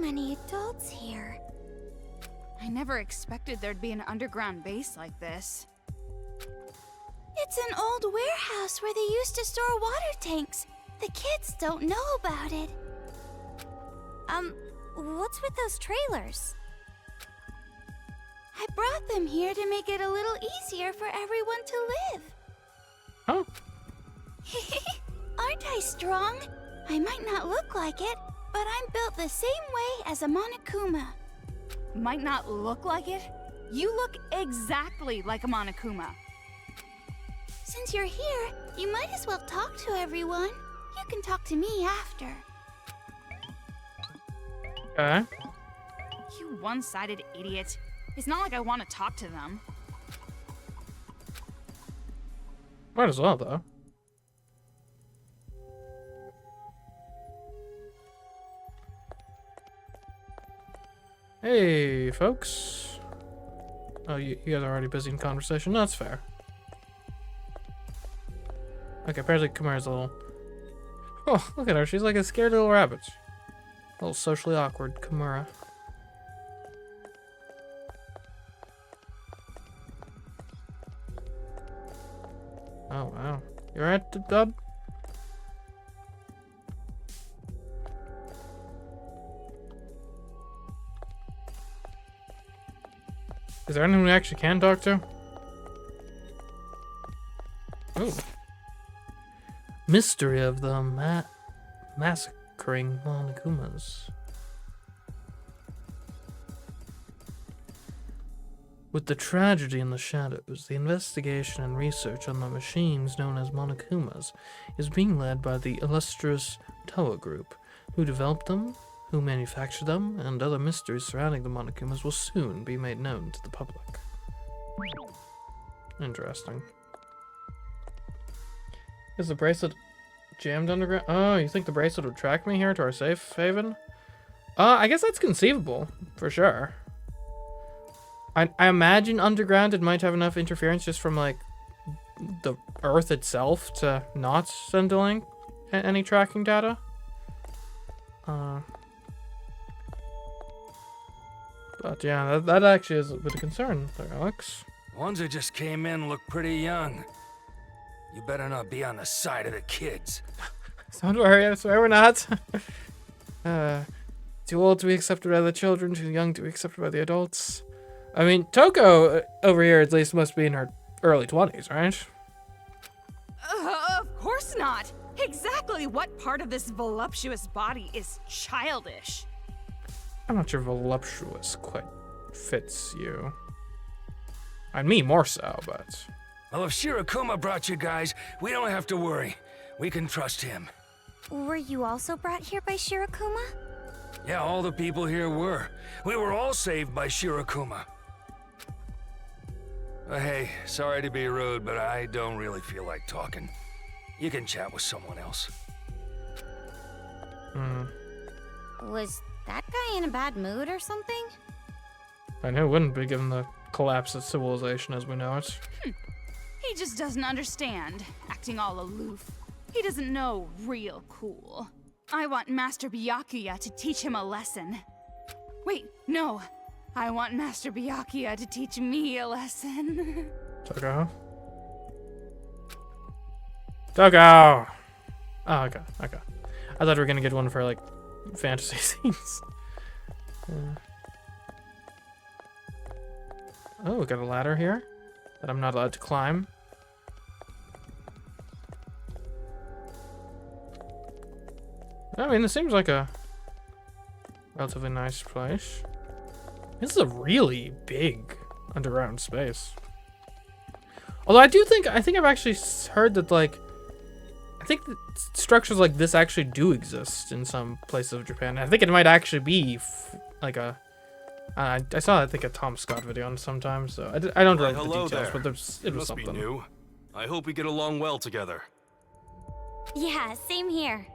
many adults here. I never expected there'd be an underground base like this. It's an old warehouse where they used to store water tanks. The kids don't know about it. What's with those trailers? I brought them here to make it a little easier for everyone to live. Oh. Aren't I strong? I might not look like it, but I'm built the same way as a Monokuma. Might not look like it? You look exactly like a Monokuma. Since you're here, you might as well talk to everyone. You can talk to me after. Okay. You one-sided idiot. It's not like I want to talk to them. Might as well, though. Hey, folks. Oh, you guys are already busy in conversation. That's fair. Okay, apparently Komaru's a little... Oh, look at her. She's like a scared little rabbit. A little socially awkward Komaru. Oh, wow. You alright, Dub? Is there anyone we actually can talk to? Oh. Mystery of the massacring Monokumas. With the tragedy in the shadows, the investigation and research on the machines known as Monokumas is being led by the illustrious Toa Group, who developed them, who manufactured them, and other mysteries surrounding the Monokumas will soon be made known to the public. Interesting. Is the bracelet jammed underground? Oh, you think the bracelet would track me here to our safe haven? I guess that's conceivable, for sure. I imagine underground it might have enough interference just from, like, the Earth itself to not send a link any tracking data. But yeah, that actually is a bit of concern there, Alex. Ones who just came in look pretty young. You better not be on the side of the kids. Don't worry, I swear we're not. Too old to be accepted by the children, too young to be accepted by the adults. I mean, Toko over here at least must be in her early 20s, right? Of course not. Exactly what part of this voluptuous body is childish? I'm not sure voluptuous quite fits you. And me more so, but... Well, if Shirakuma brought you guys, we don't have to worry. We can trust him. Were you also brought here by Shirakuma? Yeah, all the people here were. We were all saved by Shirakuma. Hey, sorry to be rude, but I don't really feel like talking. You can chat with someone else. Was that guy in a bad mood or something? And who wouldn't be given the collapse of civilization as we know it? He just doesn't understand, acting all aloof. He doesn't know real cool. I want Master Byakuya to teach him a lesson. Wait, no. I want Master Byakuya to teach me a lesson. Toko? Toko! Oh, okay, okay. I thought we were gonna get one for, like, fantasy scenes. Oh, we got a ladder here that I'm not allowed to climb. I mean, this seems like a relatively nice place. This is a really big underground space. Although I think I've actually heard that, like, I think that structures like this actually do exist in some places of Japan. I think it might actually be like a. I saw, I think, a Tom Scott video on sometimes, so I don't know the details, there. but it was something. Must be new. I hope we get along well together. Yeah, same here.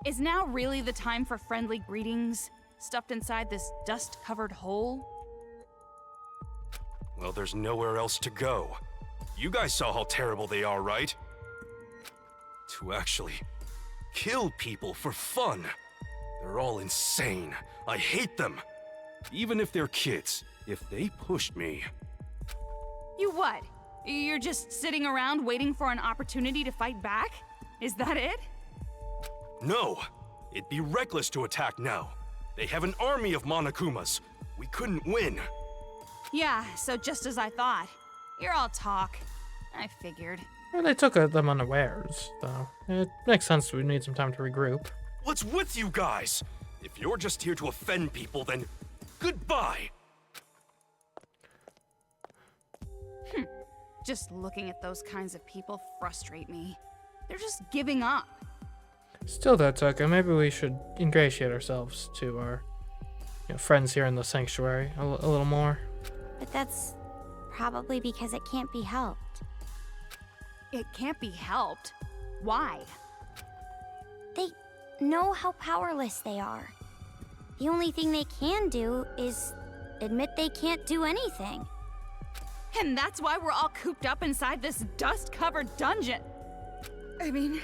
Is now really the time for friendly greetings, stuffed inside this dust-covered hole? Well, there's nowhere else to go. You guys saw how terrible they are, right? To actually kill people for fun. They're all insane. I hate them. Even if they're kids, if they pushed me... You what? You're just sitting around waiting for an opportunity to fight back? Is that it? No! It'd be reckless to attack now. They have an army of Monokumas. We couldn't win. Yeah, so just as I thought. You're all talk. I figured. Well, they took them unawares, though. It makes sense we need some time to regroup. What's with you guys? If you're just here to offend people, then goodbye! Just looking at those kinds of people frustrate me. They're just giving up. Still though, Toko, maybe we should ingratiate ourselves to our friends here in the sanctuary a little more. But that's probably because it can't be helped. It can't be helped. Why? They know how powerless they are. The only thing they can do is admit they can't do anything. And that's why we're all cooped up inside this dust-covered dungeon. I mean,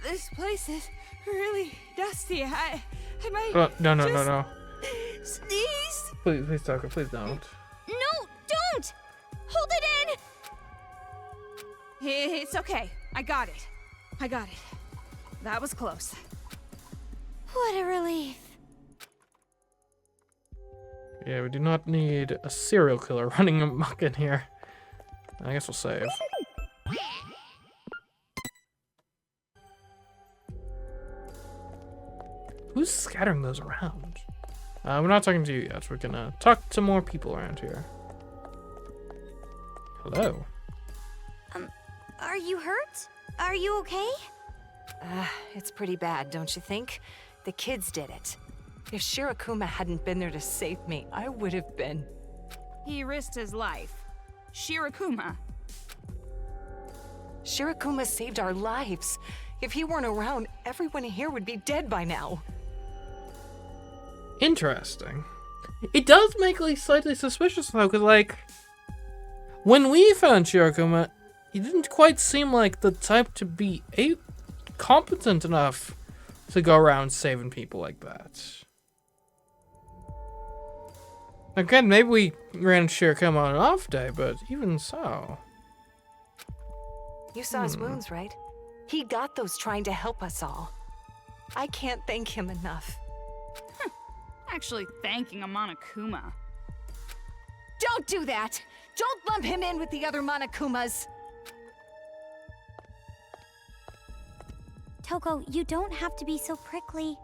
this place is really dusty. I might No. sneeze. Please, Toko, please don't. No, don't! Hold it in! It's okay. I got it. That was close. What a relief. Yeah, we do not need a serial killer running amok in here. I guess we'll save. Who's scattering those around? We're not talking to you yet. We're gonna talk to more people around here. Hello. Are you hurt? Are you okay? It's pretty bad, don't you think? The kids did it. If Shirakuma hadn't been there to save me, I would have been. He risked his life. Shirakuma. Shirakuma saved our lives. If he weren't around, everyone here would be dead by now. Interesting. It does make me slightly suspicious though, because like, when we found Shirakuma, he didn't quite seem like the type to be competent enough to go around saving people like that. Again, maybe we ran into Shirakuma on an off day, but even so. You saw his wounds, right? He got those trying to help us all. I can't thank him enough. Actually thanking a Monokuma. Don't do that! Don't lump him in with the other Monokumas! Toko, you don't have to be so prickly.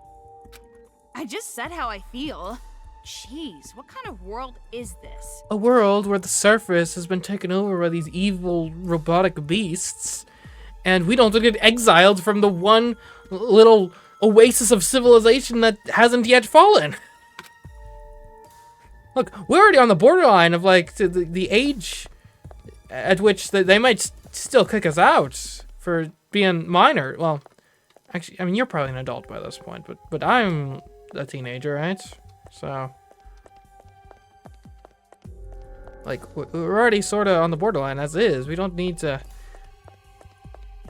I just said how I feel. Jeez, what kind of world is this? A world where the surface has been taken over by these evil robotic beasts, and we don't get exiled from the one little oasis of civilization that hasn't yet fallen. Look, we're already on the borderline of like the age at which they might still kick us out for being minor. Well, actually, I mean, you're probably an adult by this point, but I'm a teenager, right? So, like, we're already sort of on the borderline as is. We don't need to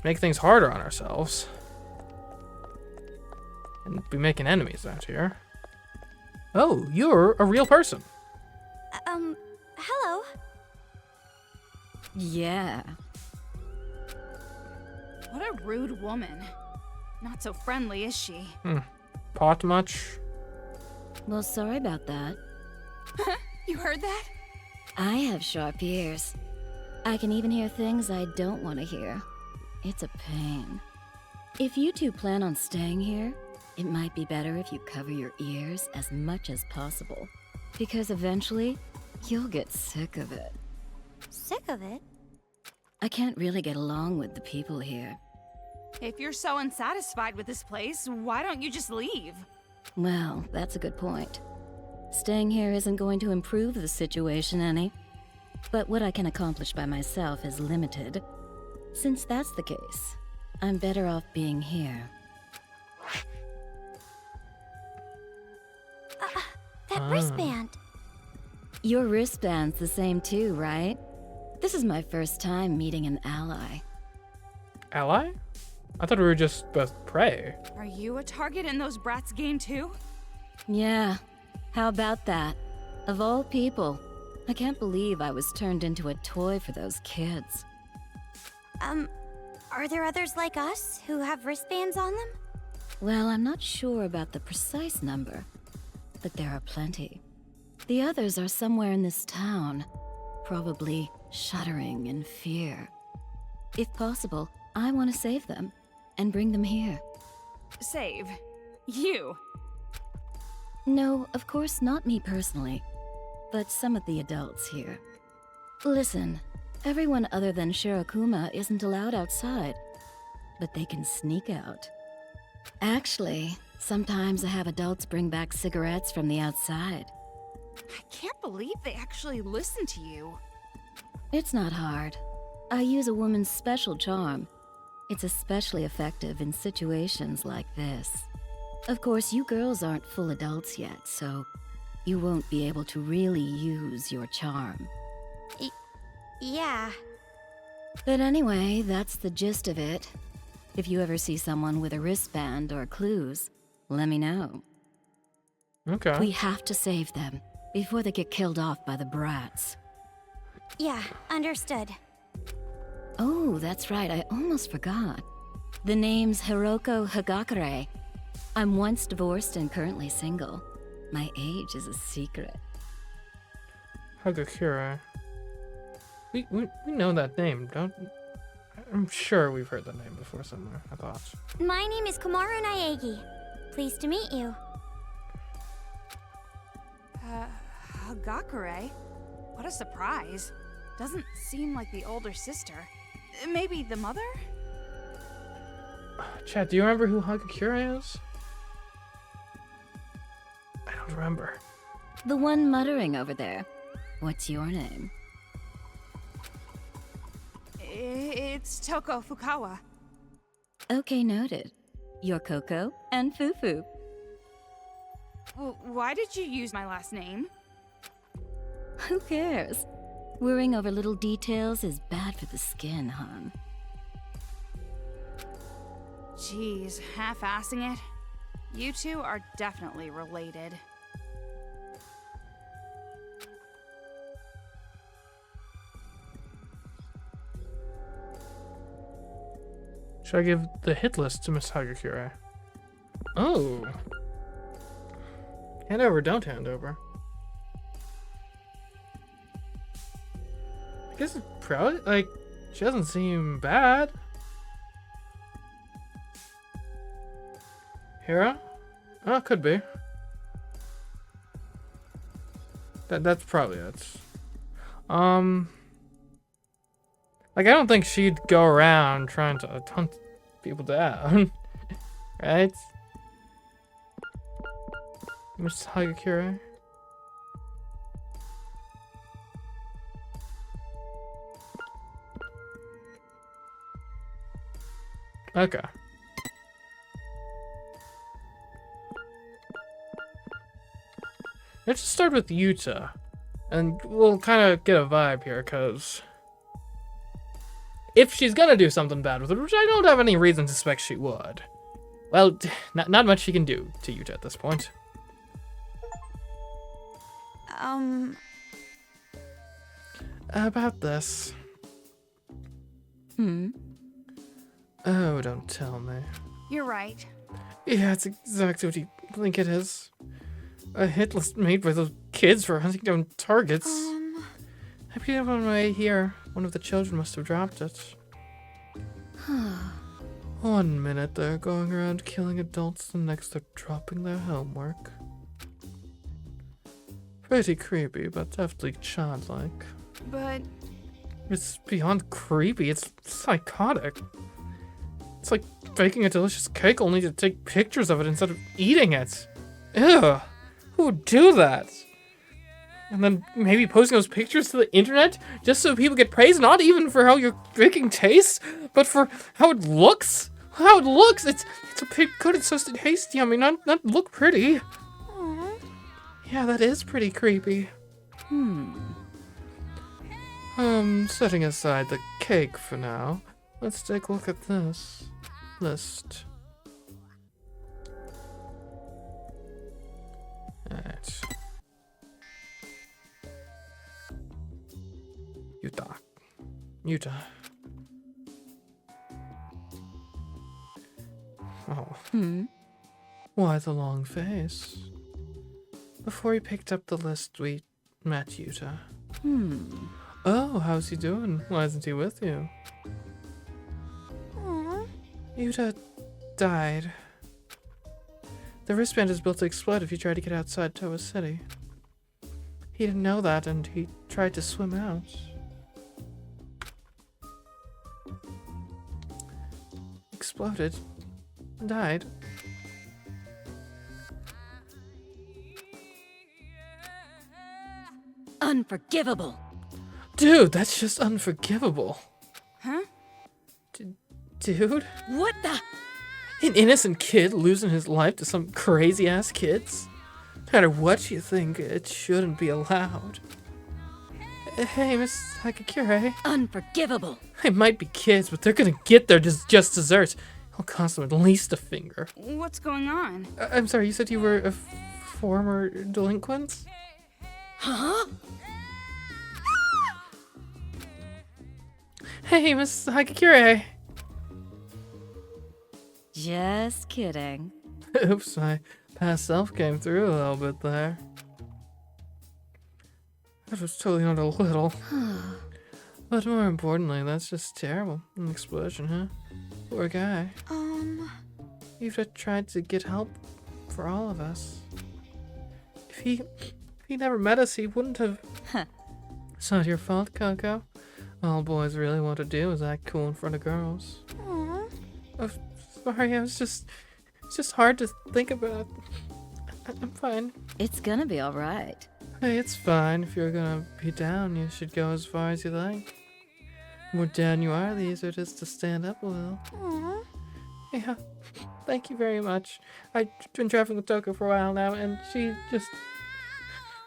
make things harder on ourselves and be making enemies out here. Oh, you're a real person. Hello? Yeah. What a rude woman. Not so friendly, is she? Pot much? Well, sorry about that. You heard that? I have sharp ears. I can even hear things I don't want to hear. It's a pain. If you two plan on staying here, it might be better if you cover your ears as much as possible. Because eventually, you'll get sick of it. Sick of it? I can't really get along with the people here. If you're so unsatisfied with this place, why don't you just leave? Well, that's a good point. Staying here isn't going to improve the situation any. But what I can accomplish by myself is limited. Since that's the case, I'm better off being here. That wristband. Your wristband's the same too, right? This is my first time meeting an ally. Ally? I thought we were just both prey. Are you a target in those brats' game too? Yeah, how about that? Of all people, I can't believe I was turned into a toy for those kids. Are there others like us who have wristbands on them? Well, I'm not sure about the precise number, but there are plenty. The others are somewhere in this town, probably shuddering in fear. If possible, I want to save them and bring them here. Save. You. No, of course not me personally, but some of the adults here. Listen, everyone other than Shirokuma isn't allowed outside, but they can sneak out. Actually, sometimes I have adults bring back cigarettes from the outside. I can't believe they actually listen to you. It's not hard. I use a woman's special charm. It's especially effective in situations like this. Of course, you girls aren't full adults yet, so you won't be able to really use your charm. Yeah. But anyway, that's the gist of it. If you ever see someone with a wristband or clues, let me know. Okay. We have to save them before they get killed off by the brats. Yeah, understood. Oh, that's right, I almost forgot. The name's Hiroko Hagakure. I'm once divorced and currently single. My age is a secret. Hagakure. We know that name, don't... I'm sure we've heard that name before somewhere, I thought. My name is Komaru Naegi. Pleased to meet you. Hagakure? What a surprise. Doesn't seem like the older sister. Maybe the mother? Chat, do you remember who Hagakure is? I don't remember. The one muttering over there. What's your name? It's Toko Fukawa. Okay, noted. You're Coco and Fufu. Why did you use my last name? Who cares? Worrying over little details is bad for the skin, hon. Jeez, half-assing it. You two are definitely related. Should I give the hit list to Miss Hagakure? Oh. Hand over, don't hand over. I guess it's probably, like, she doesn't seem bad. Hera? Oh, could be. That's probably it. Like, I don't think she'd go around trying to hunt people down. Right? Miss Hagakure? Okay. Let's just start with Yuta. And we'll kind of get a vibe here, because if she's gonna do something bad with it, which I don't have any reason to suspect she would, well, not much she can do to Yuta at this point. About this. Oh, don't tell me. You're right. Yeah, it's exactly what you think it is. A hit list made by those kids for hunting down targets. I picked it up on my way here. One of the children must have dropped it. 1 minute they're going around killing adults, the next they're dropping their homework. Pretty creepy, but definitely childlike. But It's beyond creepy, it's psychotic. It's like baking a delicious cake only to take pictures of it instead of eating it. Ew, who would do that? And then maybe posting those pictures to the internet just so people get praised, not even for how your baking tastes, but for how it looks. How it looks, it's a bit good, it's so tasty. I mean, not look pretty. Yeah, that is pretty creepy. Hmm. Setting aside the cake for now, let's take a look at this. list. Alright. Utah. Oh. Why the long face? Before he picked up the list, we met Utah. Oh, how's he doing? Why isn't he with you? Utah died. The wristband is built to explode if you try to get outside Towa City. He didn't know that, and he tried to swim out. Exploded. Died. Unforgivable. Dude, that's just unforgivable. Huh? Dude? What the? An innocent kid losing his life to some crazy-ass kids? No matter what you think, it shouldn't be allowed. Hey, Miss Hakakure. Unforgivable. They might be kids, but they're gonna get their just desserts. It'll cost them at least a finger. What's going on? I'm sorry, you said you were a former delinquent? Huh? Hey, Miss Hakakure. Just kidding. Oops, my past self came through a little bit there. That was totally not a little. But more importantly, that's just terrible. An explosion, huh? Poor guy. You've tried to get help for all of us. If he never met us, he wouldn't have. It's not your fault, Coco. All boys really want to do is act cool in front of girls. Oh, sorry, it's just hard to think about. I'm fine. It's gonna be alright. Hey, it's fine. If you're gonna be down, you should go as far as you like. The more down you are, the easier it is to stand up a little. Yeah, thank you very much. I've been traveling with Toko for a while now, and she just...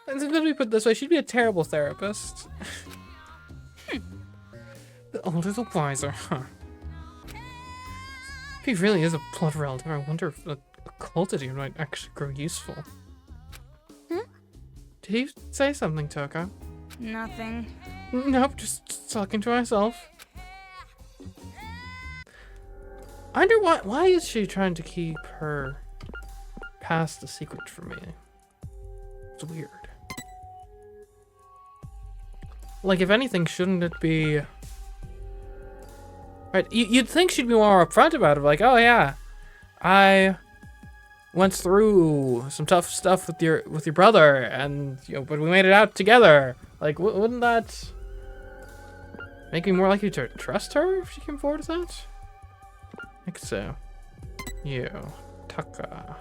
Let me put it this way, she'd be a terrible therapist. The older the wiser, huh? If he really is a blood relative, I wonder if a occultity might actually grow useful. Did he say something, Toko? Nothing. Nope, just talking to myself. I wonder why is she trying to keep her past the secret from me? It's weird. Like, if anything, shouldn't it be... Right, you'd think she'd be more upfront about it, like, oh yeah, I went through some tough stuff with your brother, and but we made it out together. Like, wouldn't that make me more likely to trust her if she came forward with that? I think so. You, Taka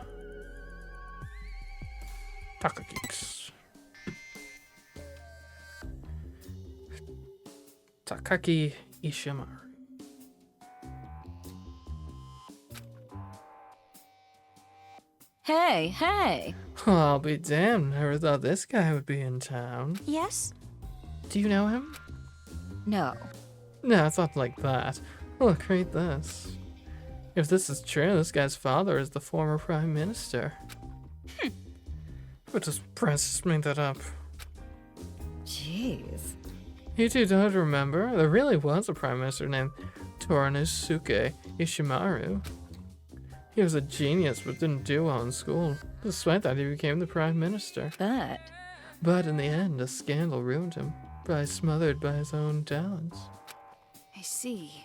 Geeks. Takaki Ishimaru. Hey! Oh, I'll be damned. Never thought this guy would be in town. Yes? Do you know him? No. No, it's not like that. Look, read this. If this is true, this guy's father is the former prime minister. But just Princess made that up. Jeez. You two don't remember? There really was a prime minister named Toranosuke Ishimaru. He was a genius, but didn't do well in school. Despite that, he became the prime minister. But in the end, a scandal ruined him, probably smothered by his own talents. I see.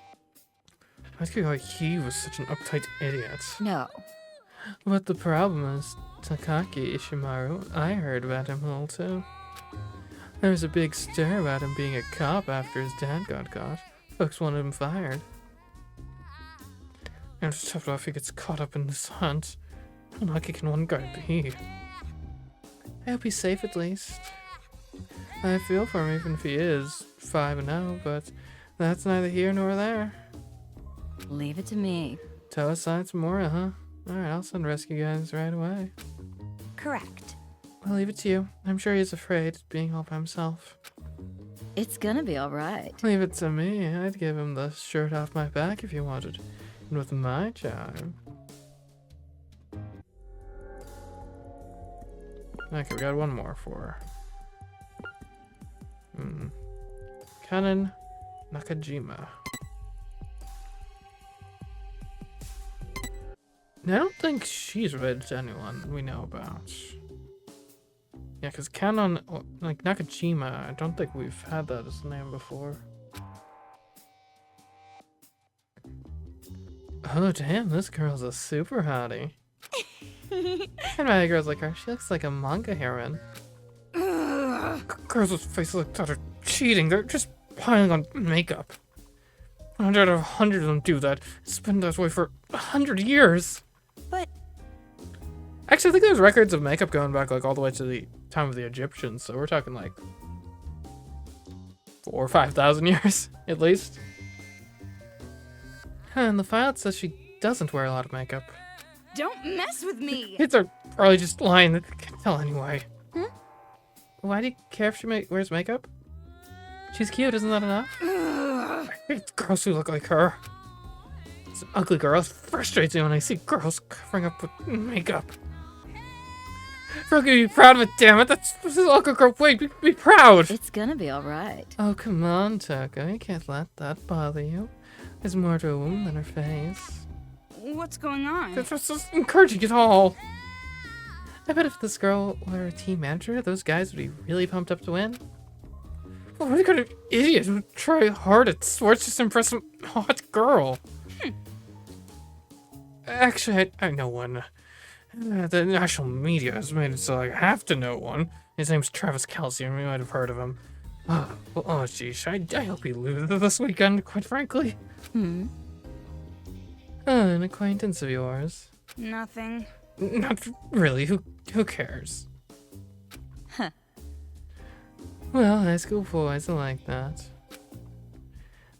I think like he was such an uptight idiot. No. But the problem is, Takaki Ishimaru, I heard about him a little too. There was a big stir about him being a cop after his dad got caught. Folks wanted him fired. And it's tough if he gets caught up in this hunt. How lucky can one guy be? I hope he's safe at least. I feel for him even if he is 5-0, but that's neither here nor there. Leave it to me. Towa side Tamora, huh? Alright, I'll send rescue guys right away. Correct. I'll leave it to you. I'm sure he's afraid, being all by himself. It's gonna be alright. Leave it to me. I'd give him the shirt off my back if you wanted. with my time. Okay, we got one more for her. Kanon Nakajima. Now, I don't think she's related to anyone we know about. Yeah, because Kanon, like Nakajima, I don't think we've had that as a name before. Oh, damn, this girl's a super hottie. And my girls like her. She looks like a manga heroine. Girls with faces like that are cheating. They're just piling on makeup. 100 out of 100 of them do that. It's been that way for 100 years. But Actually, I think there's records of makeup going back like all the way to the time of the Egyptians. So we're talking like 4,000 or 5,000 years at least. And the file says she doesn't wear a lot of makeup. Don't mess with me! Kids are probably just lying. They can't tell anyway. Hmm? Why do you care if she wears makeup? She's cute, isn't that enough? I hate girls who look like her. It's an ugly girl. It frustrates me when I see girls covering up with makeup. Bro, be proud of it, damn it. This is an ugly girl. Wait, be proud. It's gonna be alright. Oh, come on, Toko. You can't let that bother you. There's more to a woman than her face. What's going on? That's just encouraging it all. I bet if this girl were a team manager, those guys would be really pumped up to win. What kind of idiot would try hard at sports just to impress some hot girl? Actually, I know one. The national media has made it so I have to know one. His name's Travis Kelsey, and you might have heard of him. Oh, geez, I hope he loses this weekend, quite frankly. An acquaintance of yours. Nothing. Not really. Who cares? Huh. Well, high school boys are like that.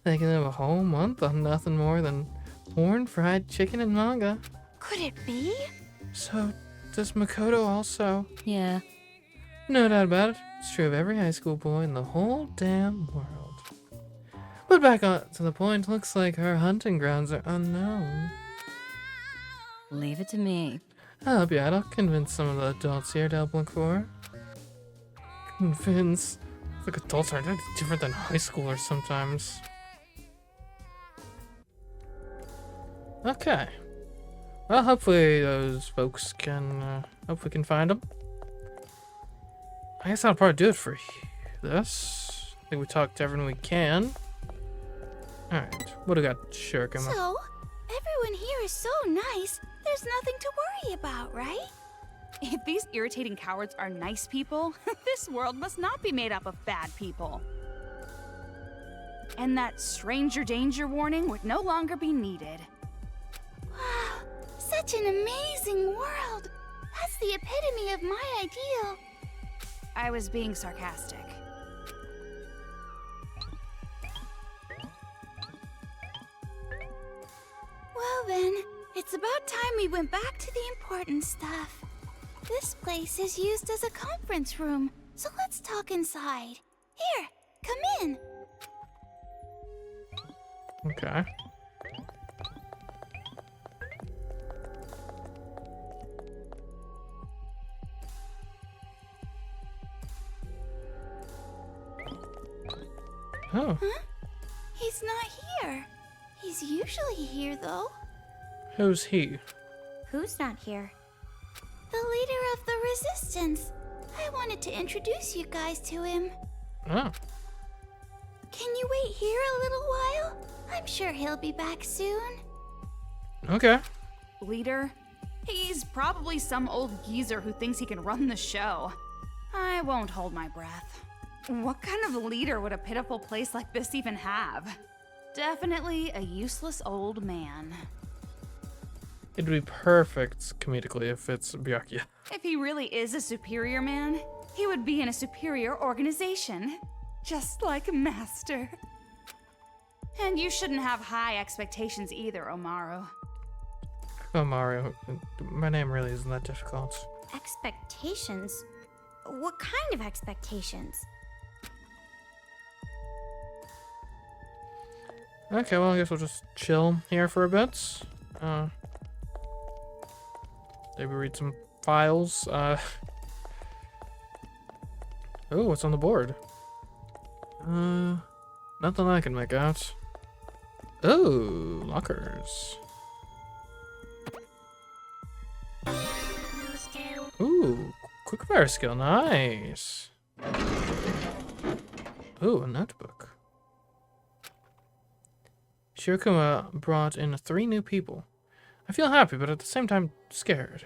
They can live a whole month on nothing more than porn, fried chicken, and manga. could it be? So, does Makoto also? Yeah. No doubt about it. It's true of every high school boy in the whole damn world. But back on to the point, looks like her hunting grounds are unknown. Leave it to me. I'll help you out. I'll convince some of the adults here to help look for her. Convince? I think adults are different than high schoolers sometimes. Okay. Well, hopefully those folks can, hope we can find them. I guess that'll probably do it for this. I think we talked to everyone we can. Alright, what do we got? Sure, come on. So, everyone here is so nice, there's nothing to worry about, right? If these irritating cowards are nice people, this world must not be made up of bad people. And that stranger danger warning would no longer be needed. Wow, such an amazing world. That's the epitome of my ideal. I was being sarcastic. Well then, it's about time we went back to the important stuff. This place is used as a conference room, so let's talk inside. Here, come in. Okay. Oh. Huh? He's not here. He's usually here, though. Who's he? Who's not here? The leader of the Resistance. I wanted to introduce you guys to him. Oh. Can you wait here a little while? I'm sure he'll be back soon. Okay. Leader? He's probably some old geezer who thinks he can run the show. I won't hold my breath. What kind of leader would a pitiful place like this even have? Definitely a useless old man. It'd be perfect comedically if it's Byakuya. If he really is a superior man, he would be in a superior organization. Just like Master. And you shouldn't have high expectations either, Omaru. Oh, Mario. My name really isn't that difficult. Expectations? What kind of expectations? Okay, well, I guess we'll just chill here for a bit. Maybe read some files. Oh, what's on the board? Nothing I can make out. Oh, lockers. Ooh, quick fire skill, nice. Ooh, a notebook. Shirokuma brought in 3 new people. I feel happy, but at the same time scared.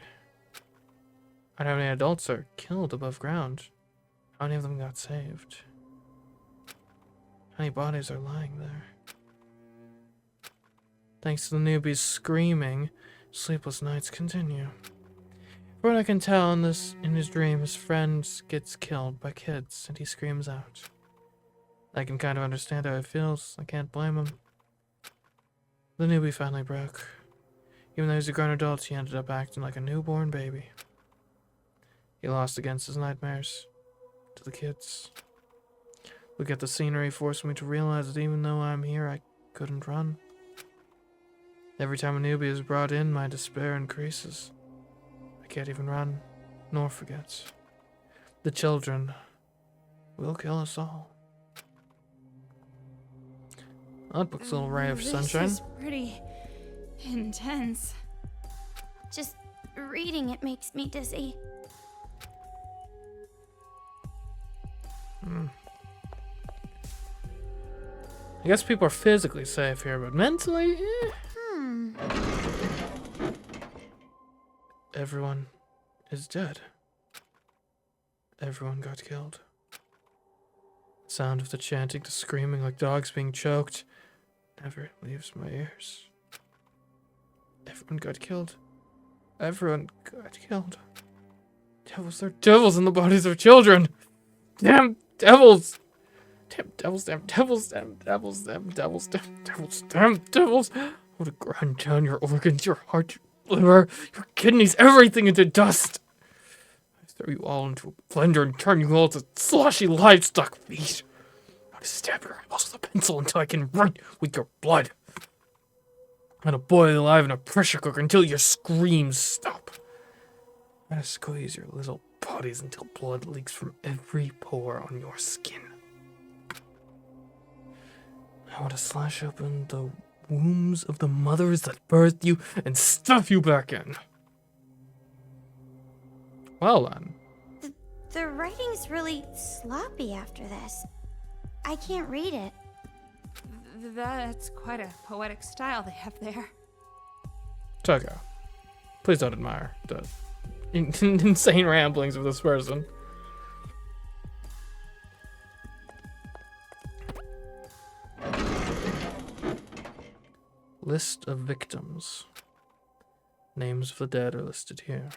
I don't know how many adults are killed above ground. How many of them got saved? How many bodies are lying there? Thanks to the newbies screaming, sleepless nights continue. From what I can tell, in his dream, his friend gets killed by kids, and he screams out. I can kind of understand how he feels. I can't blame him. The newbie finally broke. Even though he's a grown adult, he ended up acting like a newborn baby. He lost against his nightmares. To the kids. Look at the scenery forced me to realize that even though I'm here, I couldn't run. Every time a newbie is brought in, my despair increases. I can't even run, nor forget. The children will kill us all. That book's a little ray of sunshine. This is pretty intense. Just reading it makes me dizzy. I guess people are physically safe here, but mentally, Everyone is dead. Everyone got killed. The sound of the chanting, the screaming like dogs being choked, never leaves my ears. Everyone got killed. Everyone got killed. Devils, they're devils in the bodies of children. Damn devils. Damn devils, damn devils, damn devils, damn devils, damn devils, damn devils. I want to grind down your organs, your heart, your liver, your kidneys, everything into dust. I throw you all into a blender and turn you all to sloshy livestock feet. I'm gonna stab your eyeballs with a pencil until I can write with your blood. I'm gonna boil you alive in a pressure cooker until your screams stop. I'm gonna squeeze your little bodies until blood leaks from every pore on your skin. I want to slash open the wombs of the mothers that birthed you and stuff you back in. Well then. The writing's really sloppy after this. I can't read it. That's quite a poetic style they have there. Toko, please don't admire the insane ramblings of this person. List of victims. Names of the dead are listed here.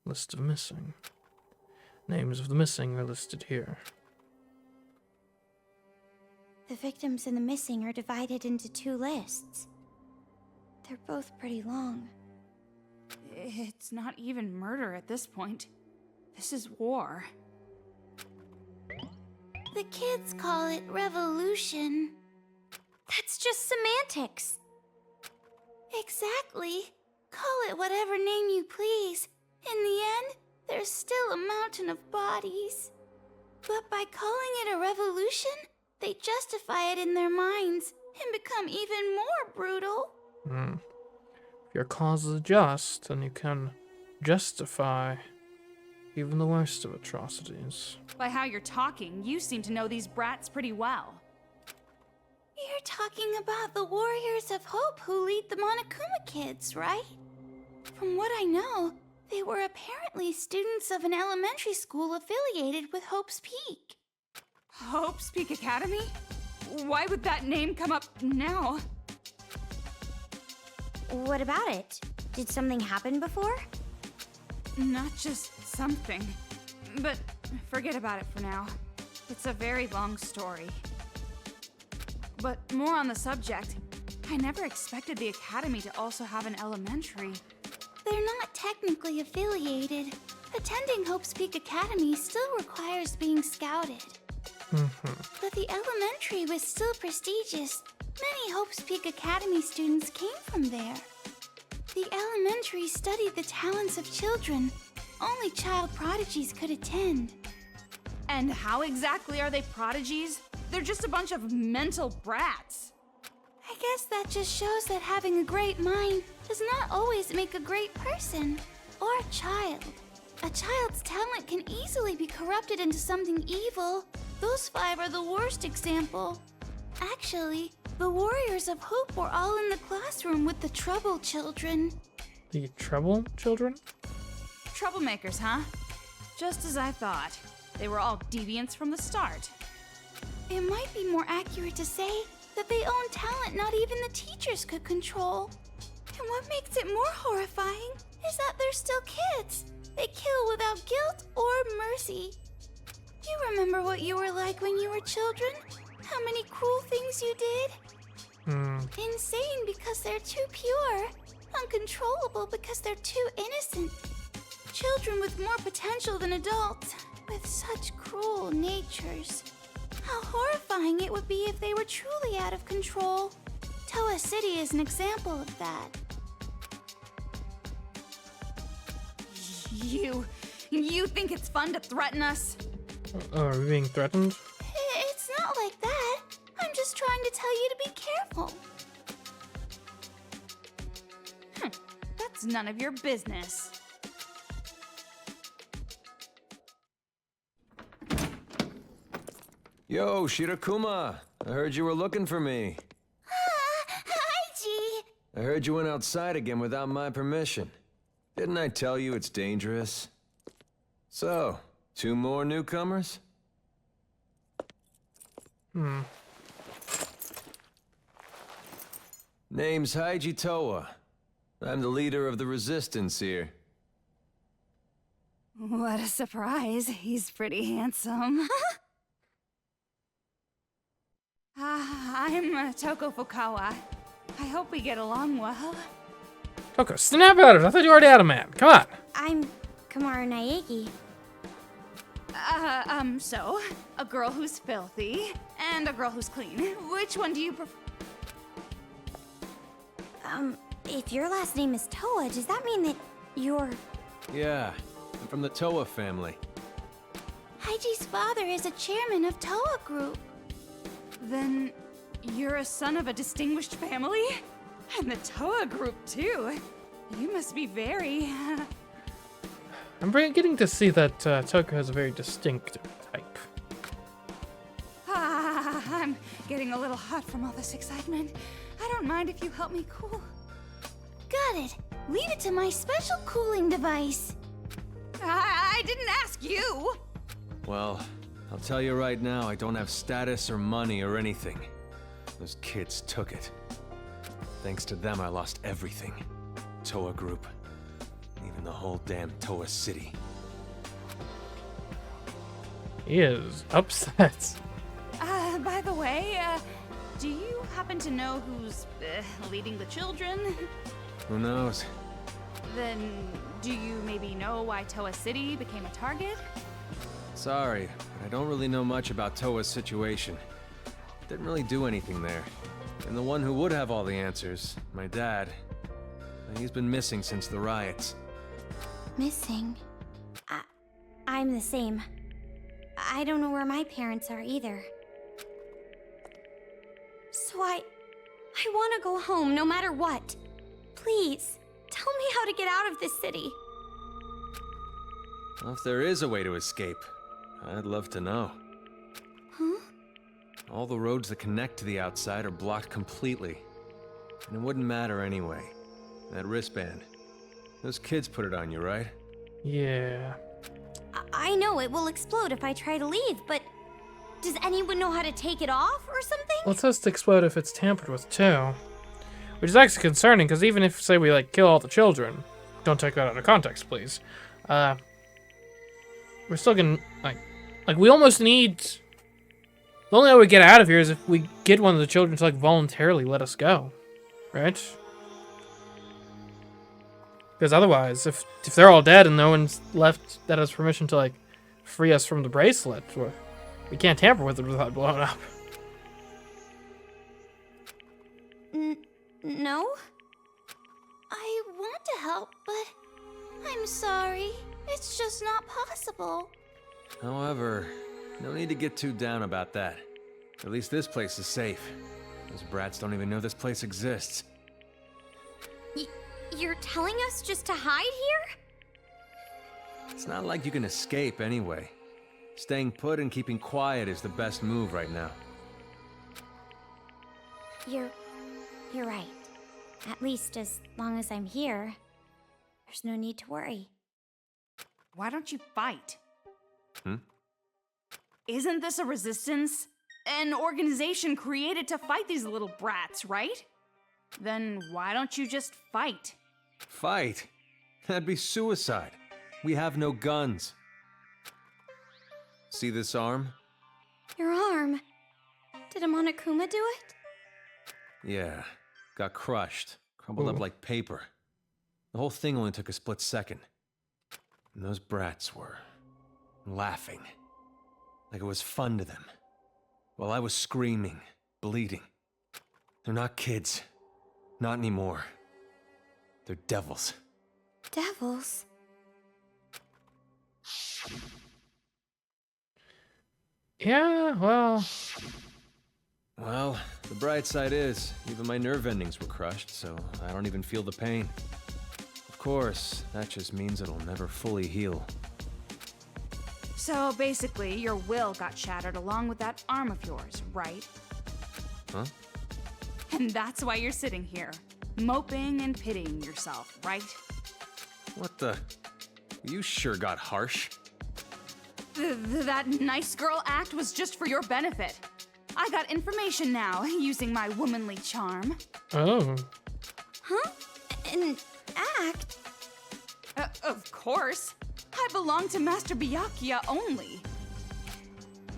List of missing. Names of the missing are listed here. The victims and the missing are divided into 2 lists. They're both pretty long. It's not even murder at this point. This is war. The kids call it revolution. That's just semantics. Exactly. Call it whatever name you please. In the end, there's still a mountain of bodies. But by calling it a revolution, they justify it in their minds and become even more brutal. If your cause is just, then you can justify even the worst of atrocities. By how you're talking, you seem to know these brats pretty well. You're talking about the Warriors of Hope who lead the Monokuma Kids, right? From what I know, they were apparently students of an elementary school affiliated with Hope's Peak. Hope's Peak Academy? Why would that name come up now? What about it? Did something happen before? Not just something. But forget about it for now. It's a very long story. But more on the subject, I never expected the Academy to also have an elementary. They're not technically affiliated. Attending Hope's Peak Academy still requires being scouted. But the elementary was still prestigious, Many Hope's Peak Academy students came from there. The elementary studied the talents of children. Only child prodigies could attend. And how exactly are they prodigies? They're just a bunch of mental brats. I guess that just shows that having a great mind does not always make a great person or a child. A child's talent can easily be corrupted into something evil. Those 5 are the worst example. Actually, the Warriors of Hope were all in the classroom with the trouble children. The trouble children? Troublemakers, huh? Just as I thought. They were all deviants from the start. It might be more accurate to say that they own talent not even the teachers could control. And what makes it more horrifying is that they're still kids. They kill without guilt or mercy. You remember what you were like when you were children? How many cruel things you did? Insane because they're too pure. Uncontrollable because they're too innocent. Children with more potential than adults, with such cruel natures. How horrifying it would be if they were truly out of control. Toa City is an example of that. You think it's fun to threaten us? Oh, are we being threatened? It's not like that. I'm just trying to tell you to be careful. That's none of your business. Yo, Shirakuma! I heard you were looking for me. Hi, G. I heard you went outside again without my permission. Didn't I tell you it's dangerous? So, 2 more newcomers? Name's Haiji Toa. I'm the leader of the resistance here. What a surprise. He's pretty handsome. I'm Toko Fukawa. I hope we get along well. Toko, snap out of it. I thought you already had a man. Come on. I'm Komaru Naegi. So, a girl who's filthy and a girl who's clean. Which one do you prefer? If your last name is Toa, does that mean that you're... Yeah, I'm from the Toa family. Haiji's father is a chairman of Toa Group. Then you're a son of a distinguished family? And the Toa group, too. You must be very... I'm getting to see that Toko has a very distinctive type. I'm getting a little hot from all this excitement. I don't mind if you help me cool. Got it. Leave it to my special cooling device. I didn't ask you. Well, I'll tell you right now, I don't have status or money or anything. Those kids took it. Thanks to them, I lost everything. Toa Group. Even the whole damn Toa City. He is upset. By the way, do you happen to know who's leading the children? Who knows? Then, do you maybe know why Toa City became a target? Sorry, but I don't really know much about Toa's situation. Didn't really do anything there. And the one who would have all the answers, my dad, he's been missing since the riots. Missing? I'm the same. I don't know where my parents are either. So I want to go home no matter what. Please, tell me how to get out of this city. Well, if there is a way to escape, I'd love to know. Huh? All the roads that connect to the outside are blocked completely. And it wouldn't matter anyway. That wristband. Those kids put it on you, right? Yeah. I know it will explode if I try to leave, but does anyone know how to take it off or something? Well, it says to explode if it's tampered with too. Which is actually concerning, because even if, say, we, like, kill all the children, don't take that out of context, please. We're still gonna, like, we almost need... The only way we get out of here is if we get one of the children to, like, voluntarily let us go. Right? Because otherwise, if they're all dead and no one's left that has permission to, like, free us from the bracelet, we can't tamper with it without blowing up. No? I want to help, but I'm sorry. It's just not possible. However, no need to get too down about that. At least this place is safe. Those brats don't even know this place exists. You're telling us just to hide here? It's not like you can escape anyway. Staying put and keeping quiet is the best move right now. You're right. At least as long as I'm here, there's no need to worry. Why don't you fight? Hmm? Isn't this a resistance? An organization created to fight these little brats, right? Then why don't you just fight? Fight? That'd be suicide. We have no guns. See this arm? Your arm. Did a Monokuma do it? Yeah. Got crushed. Crumbled up like paper. The whole thing only took a split second. And those brats were laughing. Like it was fun to them. While I was screaming, bleeding. They're not kids. Not anymore. They're devils. Devils? Yeah, well... Well, the bright side is, even my nerve endings were crushed, so I don't even feel the pain. Of course, that just means it'll never fully heal. So basically, your will got shattered along with that arm of yours, right? Huh? And that's why you're sitting here, moping and pitying yourself, right? What the? You sure got harsh. That nice girl act was just for your benefit. I got information now, using my womanly charm. Oh. Huh? An act? Of course. I belong to Master Byakuya only.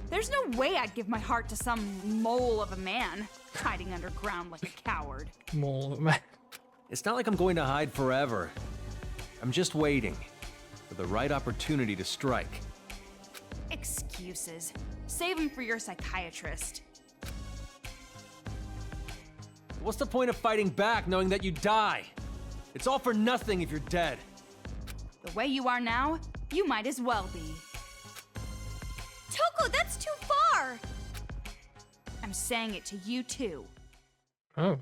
There's no way I'd give my heart to some mole of a man, hiding underground like a coward. Mole of a man. It's not like I'm going to hide forever. I'm just waiting for the right opportunity to strike. Excuses. Save them for your psychiatrist. What's the point of fighting back knowing that you die? It's all for nothing if you're dead. The way you are now, you might as well be. Toko, that's too far! I'm saying it to you too. Oh.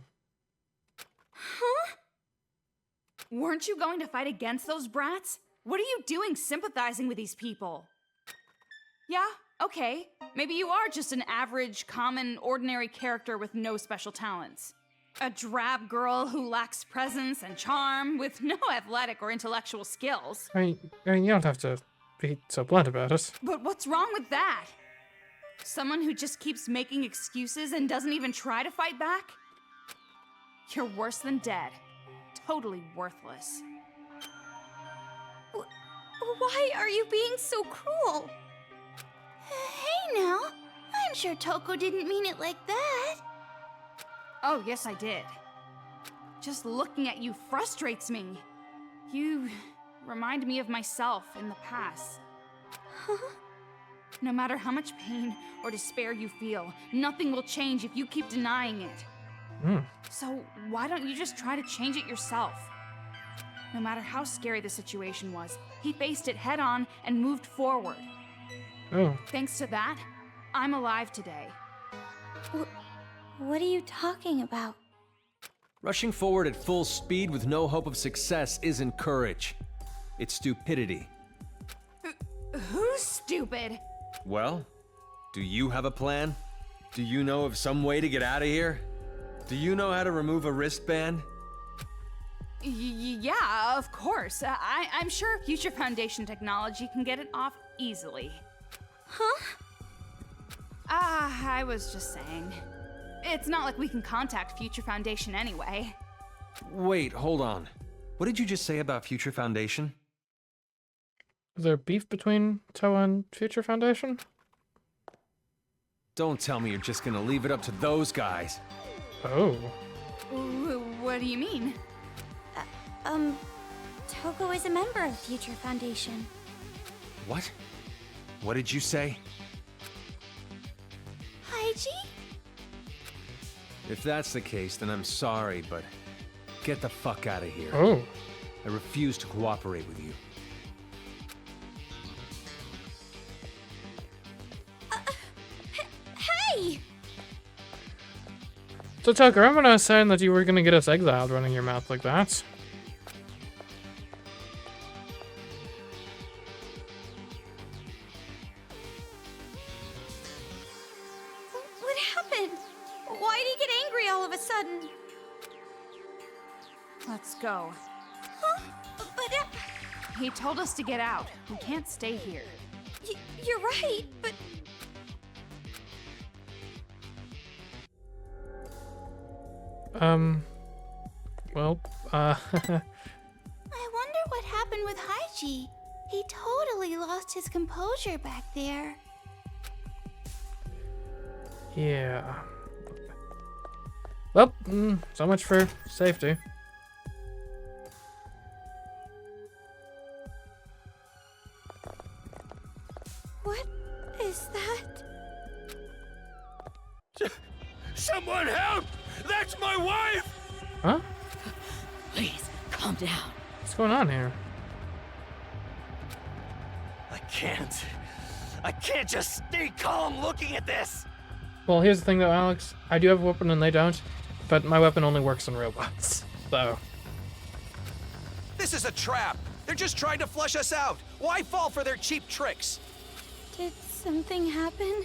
Huh? Weren't you going to fight against those brats? What are you doing sympathizing with these people? Yeah, okay. Maybe you are just an average, common, ordinary character with no special talents. A drab girl who lacks presence and charm with no athletic or intellectual skills. I mean, you don't have to be so blunt about it. But what's wrong with that? Someone who just keeps making excuses and doesn't even try to fight back? You're worse than dead. Totally worthless. Why are you being so cruel? Hey now, I'm sure Toko didn't mean it like that. Oh, yes, I did. Just looking at you frustrates me. You remind me of myself in the past. Huh? No matter how much pain or despair you feel, nothing will change if you keep denying it. So why don't you just try to change it yourself? No matter how scary the situation was, he faced it head on and moved forward. Oh. Thanks to that, I'm alive today. What are you talking about? Rushing forward at full speed with no hope of success isn't courage. It's stupidity. Who's stupid? Well, do you have a plan? Do you know of some way to get out of here? Do you know how to remove a wristband? Yeah, of course. I'm sure Future Foundation technology can get it off easily. Huh? I was just saying. It's not like we can contact Future Foundation anyway. Wait, hold on. What did you just say about Future Foundation? Is there beef between Toa and Future Foundation? Don't tell me you're just gonna leave it up to those guys. Oh. What do you mean? Toko is a member of Future Foundation. What? What did you say? Haiji? If that's the case, then I'm sorry, but get the fuck out of here. Oh. I refuse to cooperate with you. Hey! So Tucker, I remember saying that you were gonna get us exiled running your mouth like that. What happened? Why did he get angry all of a sudden? Let's go. Huh? But He told us to get out. We can't stay here. you're right, but... Well, I wonder what happened with Haiji. He totally lost his composure back there. yeah. Well, so much for safety. What is that? Someone help! That's my wife! Huh? Please, calm down. What's going on here? I can't just stay calm looking at this! Well, here's the thing though, Alex. I do have a weapon and they don't, but my weapon only works on robots. So, This is a trap. They're just trying to flush us out. Why fall for their cheap tricks? Did something happen?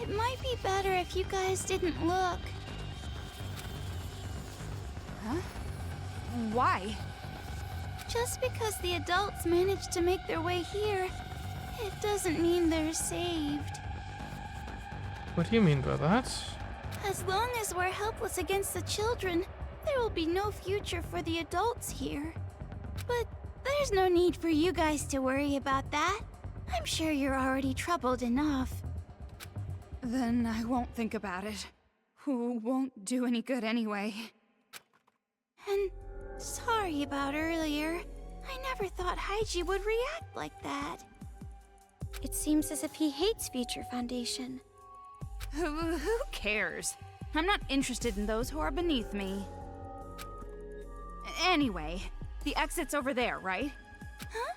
It might be better if you guys didn't look. Huh? Why? Just because the adults managed to make their way here, it doesn't mean they're saved. what do you mean by that? As long as we're helpless against the children, there will be no future for the adults here. But there's no need for you guys to worry about that. I'm sure you're already troubled enough. Then I won't think about it. Who won't do any good anyway. And sorry about earlier. I never thought Haiji would react like that. It seems as if he hates Future Foundation. Who cares? I'm not interested in those who are beneath me. Anyway, the exit's over there, right? Huh?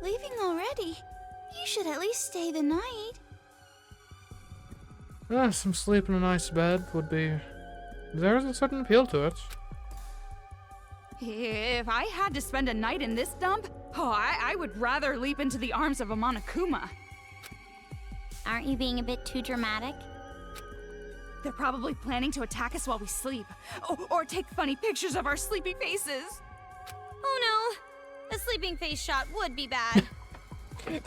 Leaving already? You should at least stay the night. Some sleep in a nice bed would be... There's a certain appeal to it. If I had to spend a night in this dump, I would rather leap into the arms of a Monokuma. Aren't you being a bit too dramatic? They're probably planning to attack us while we sleep. Or take funny pictures of our sleepy faces. Oh no! A sleeping face shot would be bad.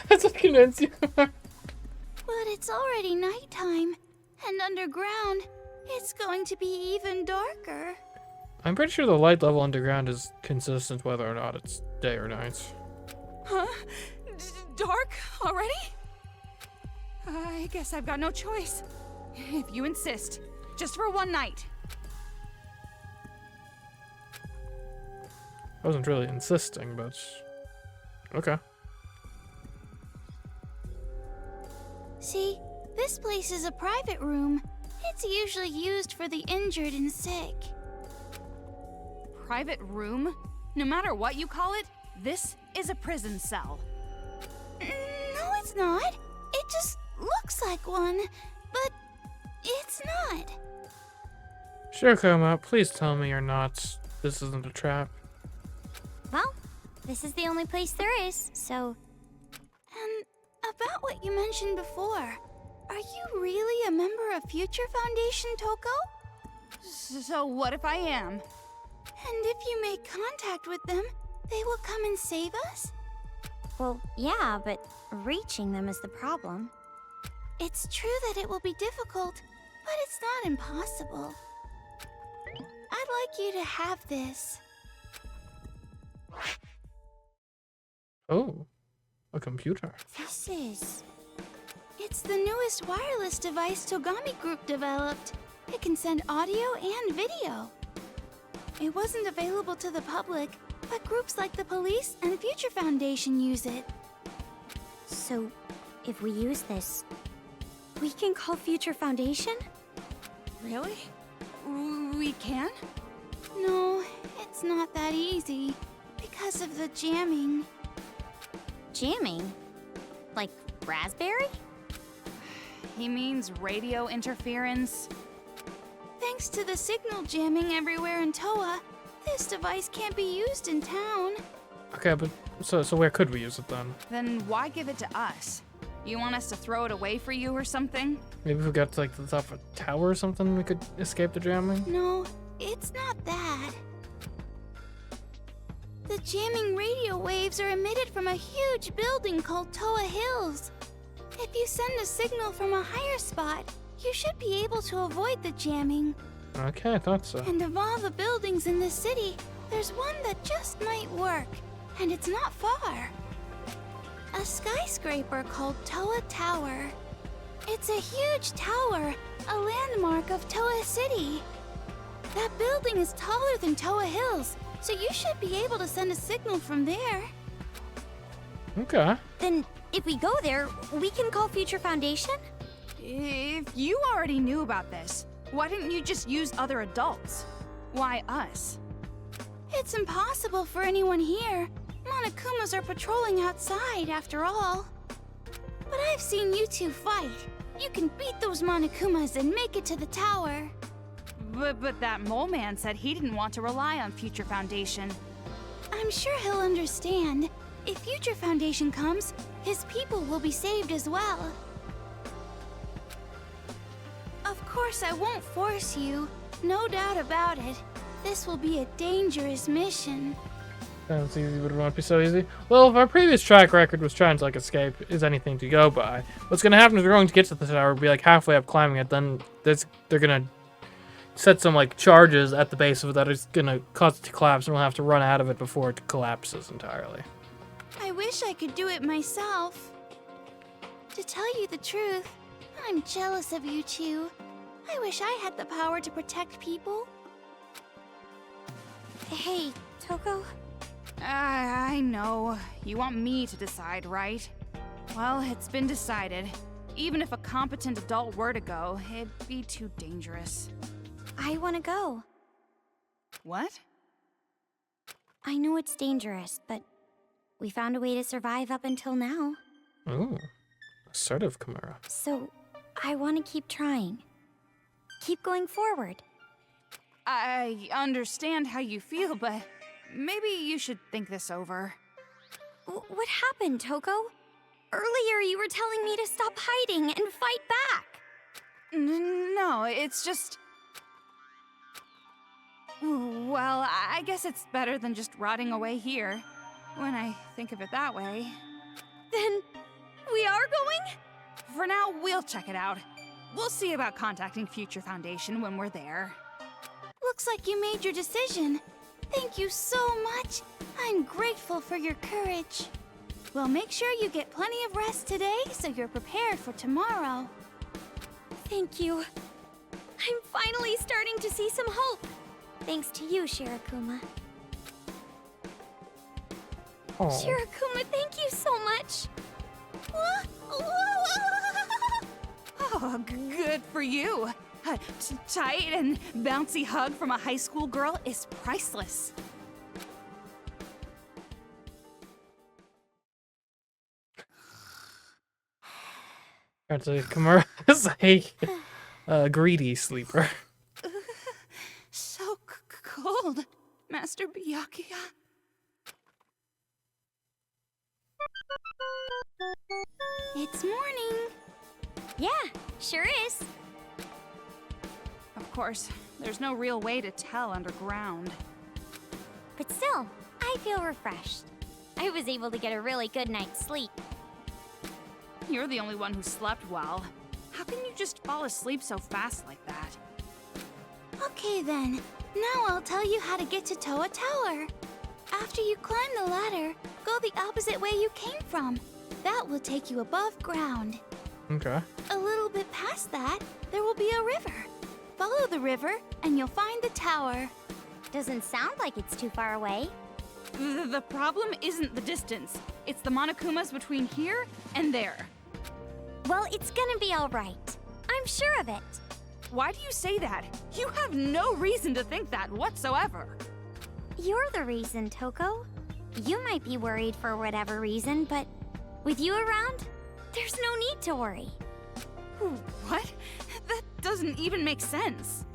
That's what convinced you. But it's already nighttime, and underground, it's going to be even darker. I'm pretty sure the light level underground is consistent whether or not it's day or night. Huh? Dark already? I guess I've got no choice. If you insist. Just for one night. I wasn't really insisting, but... Okay. See, this place is a private room. It's usually used for the injured and sick. Private room? No matter what you call it, this is a prison cell. No, it's not. It just looks like one, but it's not. Sure, Koma, please tell me you're not... This isn't a trap. Well, this is the only place there is, so... And about what you mentioned before, are you really a member of Future Foundation, Toko? So what if I am? And if you make contact with them, they will come and save us? Well, yeah, but reaching them is the problem. It's true that it will be difficult, but it's not impossible. I'd like you to have this. Oh, a computer. This is... It's the newest wireless device Togami Group developed. It can send audio and video. It wasn't available to the public, but groups like the police and Future Foundation use it. So, if we use this, We can call Future Foundation? Really? We can? No, it's not that easy. Because of the jamming. Jamming? Like raspberry? He means radio interference. Thanks to the signal jamming everywhere in Toa, this device can't be used in town. Okay, but so where could we use it then? Then why give it to us? You want us to throw it away for you or something? Maybe if we got to like the top of a tower or something, we could escape the jamming? No, it's not that. The jamming radio waves are emitted from a huge building called Toa Hills. If you send a signal from a higher spot, you should be able to avoid the jamming. Okay, I thought so. And of all the buildings in the city, there's one that just might work, and it's not far. A skyscraper called Toa Tower. It's a huge tower, a landmark of Toa City. That building is taller than Toa Hills, so you should be able to send a signal from there. Okay. Then, if we go there, we can call Future Foundation? If you already knew about this, why didn't you just use other adults? Why us? It's impossible for anyone here. Monokumas are patrolling outside, after all. But I've seen you two fight. You can beat those Monokumas and make it to the tower. But that mole man said he didn't want to rely on Future Foundation. I'm sure he'll understand. If Future Foundation comes, his people will be saved as well. Of course, I won't force you. No doubt about it. This will be a dangerous mission. Sounds easy, but it won't be so easy. Well, if our previous track record was trying to like escape is anything to go by, what's gonna happen is we're going to get to the tower, be like halfway up climbing it, then they're gonna set some like charges at the base of it that is gonna cause it to collapse, and we'll have to run out of it before it collapses entirely. I wish I could do it myself. To tell you the truth, I'm jealous of you two. I wish I had the power to protect people. Hey, Toko? I know. You want me to decide, right? Well, it's been decided. Even if a competent adult were to go, it'd be too dangerous. I want to go. What? I know it's dangerous, but we found a way to survive up until now. Ooh, assertive, Komaru. So, I want to keep trying. Keep going forward. I understand how you feel, but maybe you should think this over. What happened, Toko? Earlier you were telling me to stop hiding and fight back. No, it's just... Well, I guess it's better than just rotting away here, when I think of it that way. Then, we are going? For now, we'll check it out. We'll see about contacting Future Foundation when we're there. Looks like you made your decision. Thank you so much. I'm grateful for your courage. Well, make sure you get plenty of rest today so you're prepared for tomorrow. Thank you. I'm finally starting to see some hope. Thanks to you, Shirakuma. Oh. Shirakuma, thank you so much. Oh, good for you. A tight and bouncy hug from a high school girl is priceless. Apparently, Komaru is a greedy sleeper. So cold, Master Byakuya. It's morning. Yeah, sure is. Of course, there's no real way to tell underground. But still, I feel refreshed. I was able to get a really good night's sleep. You're the only one who slept well. How can you just fall asleep so fast like that? Okay then, now I'll tell you how to get to Toa Tower. After you climb the ladder, go the opposite way you came from. That will take you above ground. Okay. A little bit past that, there will be a river. Follow the river, and you'll find the tower. Doesn't sound like it's too far away. The problem isn't the distance. It's the Monokumas between here and there. Well, it's gonna be alright. I'm sure of it. Why do you say that? You have no reason to think that whatsoever. You're the reason, Toko. You might be worried for whatever reason, but with you around, there's no need to worry. What? That doesn't even make sense.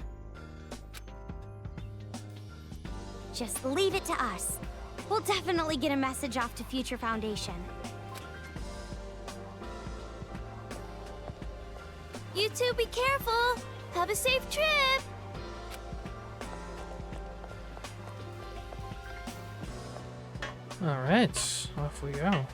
Just leave it to us. We'll definitely get a message off to Future Foundation. You two be careful. Have a safe trip. All right, off we go.